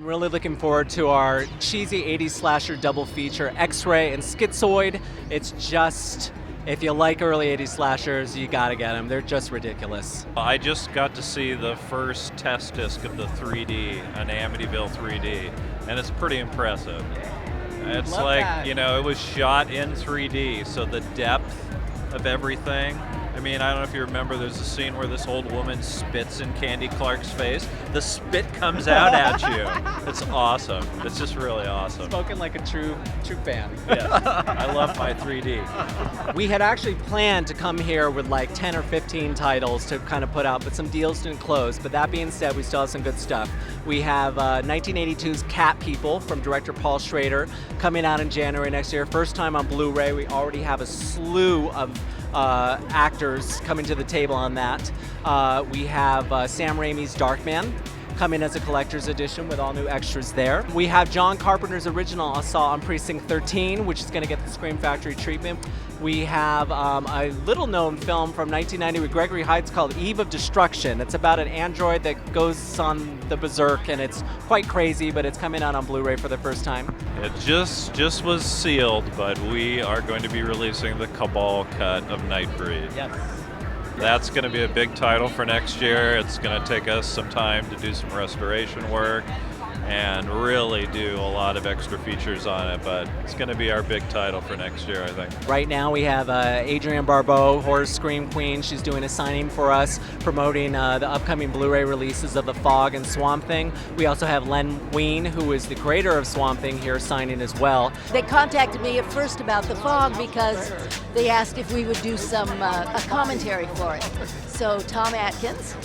really looking forward to our cheesy 80s slasher double feature, X-Ray and Schizoid. It's just, if you like early 80s slashers, you gotta get them. They're just ridiculous. I just got to see the first test disc of the 3D, an Amityville 3D, and it's pretty impressive. It's Love like, that. you know, it was shot in 3D, so the depth of everything. I mean, I don't know if you remember, there's a scene where this old woman spits in Candy Clark's face. The spit comes out at you. It's awesome. It's just really awesome. Spoken like a true fan. Yes, I love my 3D. We had actually planned to come here with like 10 or 15 titles to kind of put out, but some deals didn't close. But that being said, we still have some good stuff. We have 1982's Cat People from director Paul Schrader coming out in January next year. First time on Blu-ray. We already have a slew of actors coming to the table on that. We have Sam Raimi's Darkman coming as a collector's edition with all new extras there. We have John Carpenter's original Assault on Precinct 13, which is going to get the Scream Factory treatment. We have a little-known film from 1990 with Gregory Hines called Eve of Destruction. It's about an android that goes on the berserk, and it's quite crazy, but it's coming out on Blu-ray for the first time. It just was sealed, but we are going to be releasing the Cabal cut of Nightbreed. Yes. That's going to be a big title for next year. It's going to take us some time to do some restoration work and really do a lot of extra features on it, but it's going to be our big title for next year, I think. Right now we have Adrienne Barbeau, horror scream queen. She's doing a signing for us, promoting the upcoming Blu-ray releases of The Fog and Swamp Thing. We also have Len Wein, who is the creator of Swamp Thing, here signing as well. They contacted me at first about The Fog because they asked if we would do some a commentary for it. So Tom Atkins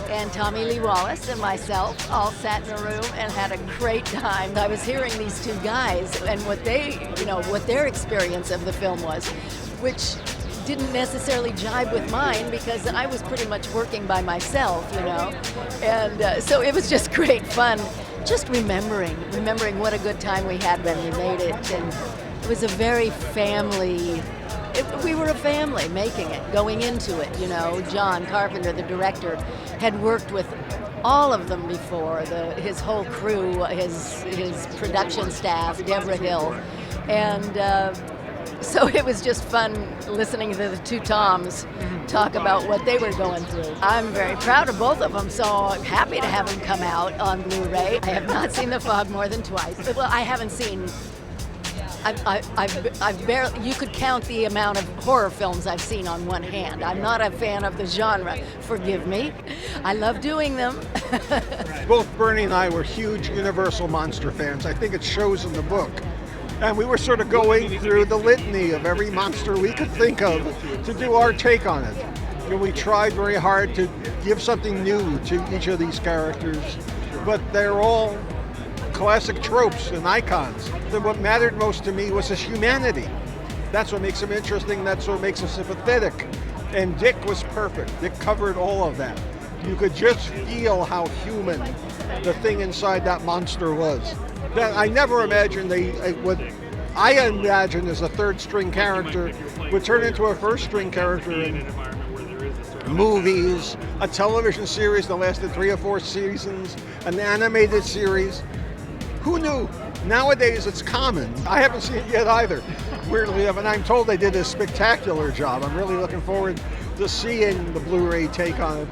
and Tommy Lee Wallace and myself all sat in a room and had a great time. I was hearing these two guys and what their experience of the film was, which didn't necessarily jibe with mine because I was pretty much working by myself, and so it was just great fun, just remembering what a good time we had when we made it, and it was a very we were a family making it, going into it, John Carpenter, the director, had worked with all of them before, his whole crew, his production staff, Deborah Hill, and so it was just fun listening to the two Toms talk about what they were going through. I'm very proud of both of them, so I'm happy to have them come out on Blu-ray. I have not seen The Fog more than twice. Well, I haven't seen... I've barely, you could count the amount of horror films I've seen on one hand. I'm not a fan of the genre, forgive me. I love doing them. Both Bernie and I were huge Universal monster fans. I think it shows in the book. And we were sort of going through the litany of every monster we could think of to do our take on it. And we tried very hard to give something new to each of these characters, but they're all classic tropes and icons. What mattered most to me was his humanity. That's what makes him interesting, that's what makes him sympathetic. And Dick was perfect. Dick covered all of that. You could just feel how human the thing inside that monster was. That I never imagined what I imagined as a third string character would turn into a first string character in movies, a television series that lasted 3 or 4 seasons, an animated series. Who knew? Nowadays it's common. I haven't seen it yet either, weirdly enough, and I'm told they did a spectacular job. I'm really looking forward to seeing the Blu-ray take on it.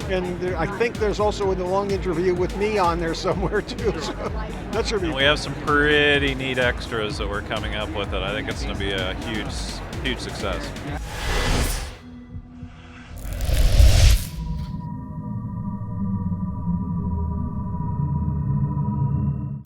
And I think there's also a long interview with me on there somewhere too. So that should be. And we have some pretty neat extras that we're coming up with, and I think it's going to be a huge success.